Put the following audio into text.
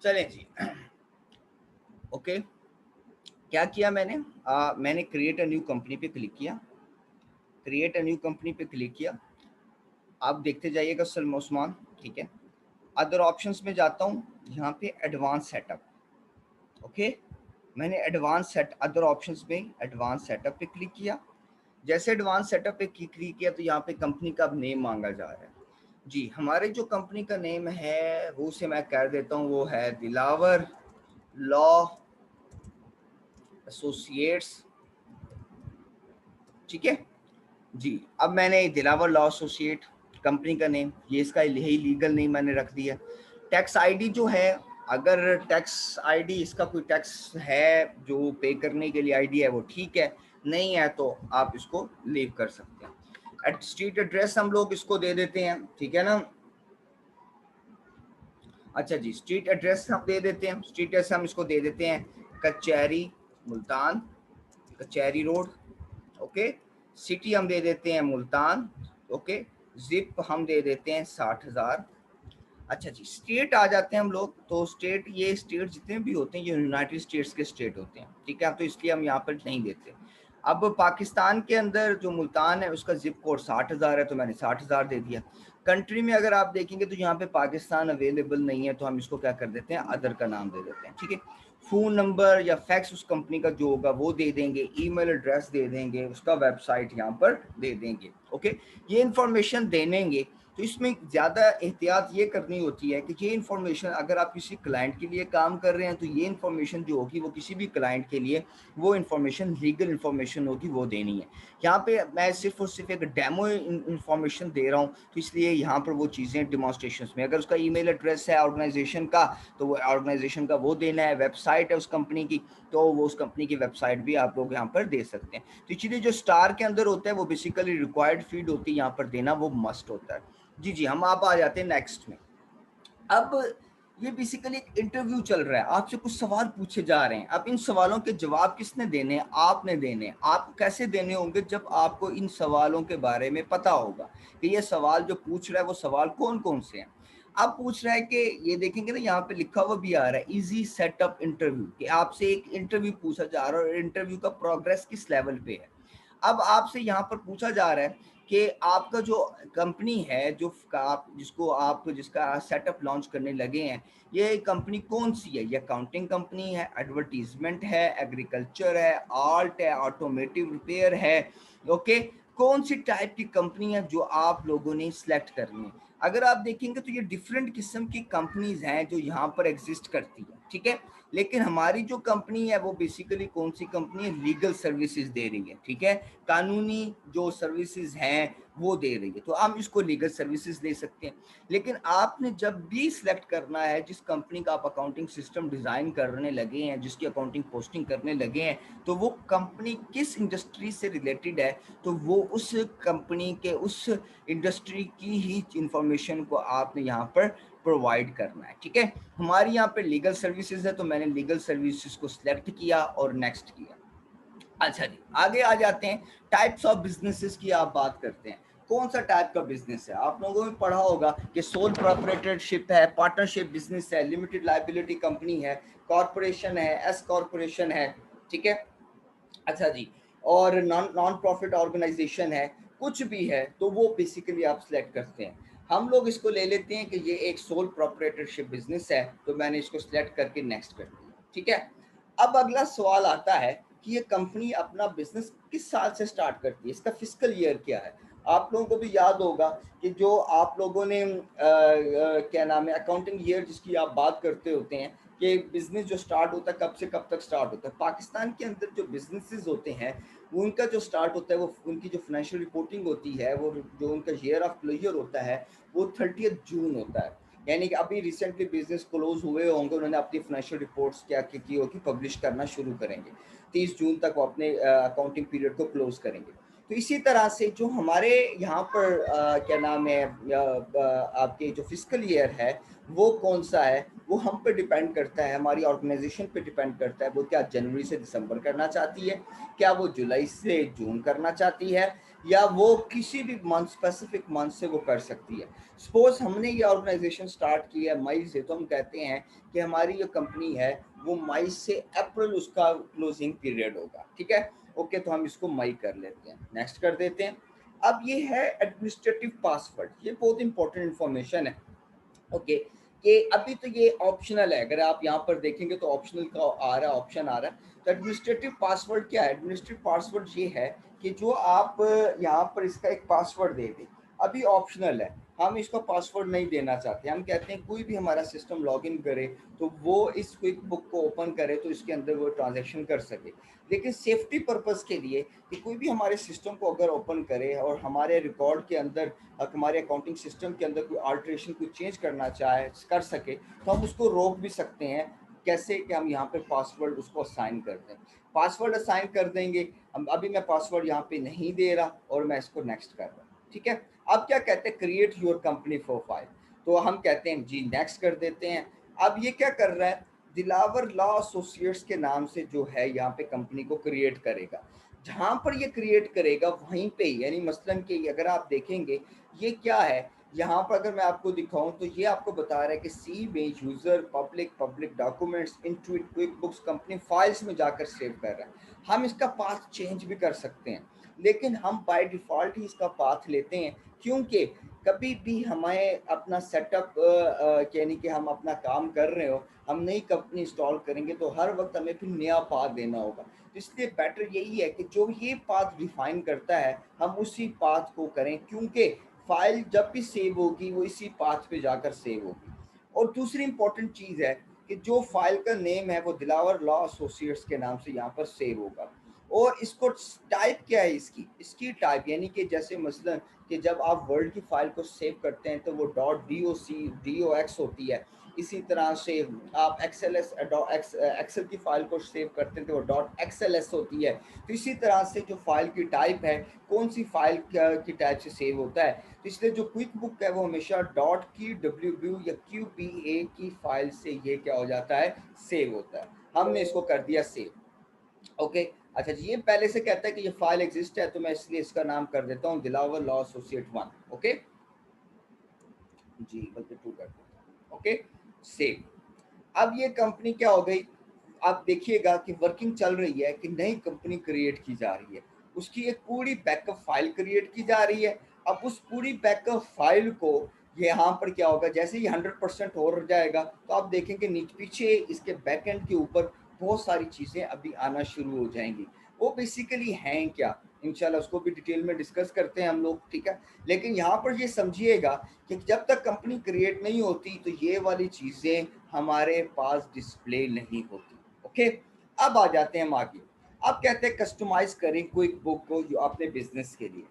चलें जी। ओके, क्या किया मैंने? मैंने क्रिएट अ न्यू कंपनी पे क्लिक किया। क्रिएट अ न्यू कंपनी पे क्लिक किया। आप देखते जाइएगा सलमान उस्मान, ठीक है। अदर ऑप्शंस में जाता हूँ, यहाँ पे एडवांस सेटअप। ओके, मैंने अदर ऑप्शंस में एडवांस सेटअप पे क्लिक किया। जैसे एडवांस सेटअप पे क्लिक किया तो यहाँ पे कंपनी का अब नेम मांगा जा रहा है जी। हमारे जो कंपनी का नेम है वो से मैं कर देता हूँ, वो है दिलावर लॉ एसोसिएट्स, ठीक है जी। अब मैंने दिलावर लॉ एसोसिएट कंपनी का नेम, ये इसका यही लीगल नेम मैंने रख दिया। टैक्स आईडी जो है, अगर टैक्स आईडी इसका कोई टैक्स है जो पे करने के लिए आईडी है वो ठीक है, नहीं है तो आप इसको लीव कर सकते हैं। स्ट्रीट एड्रेस हम लोग इसको दे देते हैं, ठीक है ना। अच्छा जी, स्ट्रीट एड्रेस हम दे देते हैं, स्ट्रीट एड्रेस हम इसको दे देते हैं कचहरी मुल्तान, कचहरी रोड। ओके, सिटी हम दे देते हैं मुल्तान। ओके, जिप हम दे देते हैं 60,000। अच्छा जी, स्टेट आ जाते हैं हम लोग, तो स्टेट, ये स्टेट जितने भी होते हैं ये यूनाइटेड स्टेट्स के स्टेट होते हैं, ठीक है। तो इसलिए हम यहाँ पर नहीं देते। अब पाकिस्तान के अंदर जो मुल्तान है उसका जिप कोड 60,000 है, तो मैंने 60,000 दे दिया। कंट्री में अगर आप देखेंगे तो यहाँ पे पाकिस्तान अवेलेबल नहीं है, तो हम इसको क्या कर देते हैं, अदर का नाम दे देते हैं, ठीक है। फ़ोन नंबर या फैक्स उस कंपनी का जो होगा वो दे देंगे, ईमेल एड्रेस दे देंगे, उसका वेबसाइट यहाँ पर दे देंगे। ओके, ये इन्फॉर्मेशन दे देंगे। तो इसमें ज़्यादा एहतियात ये करनी होती है कि ये इन्फॉर्मेशन, अगर आप किसी क्लाइंट के लिए काम कर रहे हैं तो ये इन्फॉर्मेशन जो होगी वो किसी भी क्लाइंट के लिए वो इन्फॉर्मेशन लीगल इन्फॉर्मेशन होगी, वो देनी है। यहाँ पे मैं सिर्फ और सिर्फ एक डेमो इन्फॉर्मेशन दे रहा हूँ, तो इसलिए यहाँ पर वो चीज़ें डिमॉन्स्ट्रेशन में, अगर उसका ईमेल एड्रेस है ऑर्गेनाइजेशन का तो वो ऑर्गेनाइजेशन का वो देना है, वेबसाइट है उस कंपनी की तो वो उस कंपनी की वेबसाइट भी आप लोग यहाँ पर दे सकते हैं। तो इसीलिए जो स्टार के अंदर होता है वो बेसिकली रिक्वायर्ड फील्ड होती है, यहाँ पर देना वो मस्ट होता है जी। जी, हम आप आ जाते हैं नेक्स्ट में। अब ये बेसिकली एक इंटरव्यू चल रहा है, आपसे कुछ सवाल पूछे जा रहे हैं। अब इन सवालों के जवाब किसने देने हैं? आपने देने हैं। आप कैसे देने होंगे? जब आपको इन सवालों के बारे में पता होगा कि ये सवाल जो पूछ रहा है वो सवाल कौन कौन से हैं। अब पूछ रहा है कि ये देखेंगे ना, यहाँ पे लिखा हुआ भी आ रहा है इजी सेटअप इंटरव्यू, कि आपसे एक इंटरव्यू पूछा जा रहा है और इंटरव्यू का प्रोग्रेस किस लेवल पे है। अब आपसे यहाँ पर पूछा जा रहा है कि आपका जो कंपनी है, जो आप जिसका सेटअप लॉन्च करने लगे हैं, ये कंपनी कौन सी है? ये अकाउंटिंग कंपनी है, एडवर्टीजमेंट है, एग्रीकल्चर है, आर्ट है, ऑटोमेटिव रिपेयर है। ओके, कौन सी टाइप की कंपनी है जो आप लोगों ने सिलेक्ट करनी है? अगर आप देखेंगे तो ये डिफरेंट किस्म की कंपनीज हैं जो यहाँ पर एग्जिस्ट करती है, ठीक है। लेकिन हमारी जो कंपनी है वो बेसिकली कौन सी कंपनी है? लीगल सर्विसेज दे रही है, ठीक है। कानूनी जो सर्विसेज हैं वो दे रही है, तो हम इसको लीगल सर्विसेज दे सकते हैं। लेकिन आपने जब भी सिलेक्ट करना है जिस कंपनी का आप अकाउंटिंग सिस्टम डिज़ाइन करने लगे हैं, जिसकी अकाउंटिंग पोस्टिंग करने लगे हैं, तो वो कंपनी किस इंडस्ट्री से रिलेटेड है, तो वो उस कंपनी के उस इंडस्ट्री की ही इंफॉर्मेशन को आपने यहाँ पर प्रोवाइड करना है, ठीक है। हमारी यहाँ पे लीगल सर्विसेज है, तो मैंने लीगल सर्विसेज को सिलेक्ट किया और नेक्स्ट किया। अच्छा जी, आगे आ जाते हैं। टाइप्स ऑफ बिजनेसेस की आप बात करते हैं, कौन सा टाइप का बिजनेस है? आप लोगों ने पढ़ा होगा कि सोल प्रोप्राइटरशिप है, पार्टनरशिप बिजनेस है, लिमिटेड लायबिलिटी कंपनी है, कॉरपोरेशन है, एस कॉरपोरेशन है, ठीक है। अच्छा जी, और नॉन प्रॉफिट ऑर्गेनाइजेशन है, कुछ भी है तो वो बेसिकली आप सिलेक्ट करते हैं। हम लोग इसको ले लेते हैं कि ये एक सोल प्रोप्राइटरशिप बिजनेस है, तो मैंने इसको सिलेक्ट करके नेक्स्ट कर दिया, ठीक है। अब अगला सवाल आता है कि ये कंपनी अपना बिजनेस किस साल से स्टार्ट करती है, इसका फिस्कल ईयर क्या है। आप लोगों को भी याद होगा कि जो आप लोगों ने क्या नाम है, अकाउंटिंग ईयर जिसकी आप बात करते होते हैं कि बिजनेस जो स्टार्ट होता है कब से कब तक स्टार्ट होता है। पाकिस्तान के अंदर जो बिजनेसेस होते हैं उनका जो स्टार्ट होता है, वो उनकी जो फाइनेंशियल रिपोर्टिंग होती है, वो जो उनका ईयर ऑफ क्लोजर होता है वो 30 जून होता है। यानी कि अभी रिसेंटली बिजनेस क्लोज हुए होंगे, उन्होंने अपनी फाइनेंशियल रिपोर्ट्स क्या की होगी, पब्लिश करना शुरू करेंगे। 30 जून तक वो अपने अकाउंटिंग पीरियड को क्लोज करेंगे। तो इसी तरह से जो हमारे यहाँ पर क्या नाम है, आपके जो फिस्कल ईयर है वो कौन सा है, वो हम पे डिपेंड करता है, हमारी ऑर्गेनाइजेशन पे डिपेंड करता है। वो क्या जनवरी से दिसंबर करना चाहती है, क्या वो जुलाई से जून करना चाहती है, या वो किसी भी मंथ, स्पेसिफिक मंथ से वो कर सकती है। सपोज हमने ये ऑर्गेनाइजेशन स्टार्ट की है मई से, तो हम कहते हैं कि हमारी जो कंपनी है वो मई से अप्रैल उसका क्लोजिंग पीरियड होगा, ठीक है। ओके, तो हम इसको मई कर लेते हैं, नेक्स्ट कर देते हैं। अब ये है एडमिनिस्ट्रेटिव पासवर्ड, ये बहुत इंपॉर्टेंट इंफॉर्मेशन है। ओके, कि अभी तो ये ऑप्शनल है, अगर आप यहाँ पर देखेंगे तो ऑप्शनल का आ रहा है, ऑप्शन आ रहा है। तो एडमिनिस्ट्रेटिव पासवर्ड क्या है? एडमिनिस्ट्रेटिव पासवर्ड ये है कि जो आप यहाँ पर इसका एक पासवर्ड दे दें, अभी ऑप्शनल है, हम इसका पासवर्ड नहीं देना चाहते। हम कहते हैं कोई भी हमारा सिस्टम लॉगिन करे तो वो इस क्विक बुक को ओपन करे तो इसके अंदर वो ट्रांजैक्शन कर सके। लेकिन सेफ्टी पर्पस के लिए कि कोई भी हमारे सिस्टम को अगर ओपन करे और हमारे रिकॉर्ड के अंदर, हमारे अकाउंटिंग सिस्टम के अंदर कोई अल्ट्रेशन, कोई चेंज करना चाहे, कर सके, तो हम उसको रोक भी सकते हैं। कैसे? कि हम यहाँ पे पासवर्ड उसको असाइन कर दें, पासवर्ड असाइन कर देंगे। हम अभी मैं पासवर्ड यहाँ पे नहीं दे रहा और मैं इसको नेक्स्ट कर रहा हूँ, ठीक है। अब क्या कहते हैं? क्रिएट योर कंपनी प्रोफाइल, तो हम कहते हैं जी नेक्स्ट कर देते हैं। अब ये क्या कर रहा है? दिलावर लॉ एसोसिएट्स के नाम से जो है यहाँ पे कंपनी को क्रिएट करेगा। जहां पर ये क्रिएट करेगा वहीं पे, यानी मसलन कि अगर आप देखेंगे ये क्या है, यहाँ पर अगर मैं आपको दिखाऊं तो ये आपको बता रहा है कि सी में user public documents into quick books company files में जाकर सेव कर रहा है। हम इसका पाथ चेंज भी कर सकते हैं, लेकिन हम बाय डिफॉल्ट ही इसका पाथ लेते हैं, क्योंकि कभी भी हमें अपना सेटअप यानी कि हम अपना काम कर रहे हो, हम नई कंपनी इंस्टॉल करेंगे तो हर वक्त हमें फिर नया पाथ देना होगा। तो इसलिए बेटर यही है कि जो ये पाथ डिफाइन करता है हम उसी पाथ को करें, क्योंकि फाइल जब भी सेव होगी वो इसी पाथ पे जाकर सेव होगी। और दूसरी इंपॉर्टेंट चीज़ है कि जो फाइल का नेम है वो दिलावर लॉ एसोसिएट्स के नाम से यहाँ पर सेव होगा। और इसको टाइप क्या है? इसकी टाइप यानी कि जैसे मसलन कि जब आप वर्ड की फाइल को सेव करते हैं तो वो .doc होती है। इसी तरह से आप एक्सेल की फाइल को सेव करते हैं तो वो .xls होती है। तो इसी तरह से जो फाइल की टाइप है, कौन सी फाइल की टाइप से सेव होता है, तो इसलिए जो क्विक बुक है वो हमेशा डॉट की डब्ल्यू या QBA की फाइल से ये क्या हो जाता है? सेव होता है। हमने इसको कर दिया सेव। ओके, अच्छा जी, ये पहले से कहता है कि ये फाइल एग्जिस्ट है, तो मैं इसलिए इसका नाम कर देता हूँ दिलावर लॉ एसोसिएट 1। ओके जी, बल्कि 2 कर देता हूँ। Okay, save. अब ये कंपनी क्या हो गई? आप देखिएगा कि वर्किंग चल रही है कि नई कंपनी क्रिएट की जा रही है, उसकी एक पूरी बैकअप फाइल क्रिएट की जा रही है। अब उस पूरी बैकअप फाइल को यहाँ पर क्या होगा, जैसे ही 100% हो जाएगा तो आप देखेंगे नीचे पीछे इसके बैकएंड के ऊपर बहुत सारी चीज़ें अभी आना शुरू हो जाएंगी। वो बेसिकली हैं क्या, इंशाल्लाह उसको भी डिटेल में डिस्कस करते हैं हम लोग, ठीक है। लेकिन यहाँ पर ये समझिएगा कि जब तक कंपनी क्रिएट नहीं होती तो ये वाली चीज़ें हमारे पास डिस्प्ले नहीं होती। ओके, अब आ जाते हैं हम आगे। अब कहते हैं कस्टमाइज करें क्विक बुक को जो अपने बिजनेस के लिए।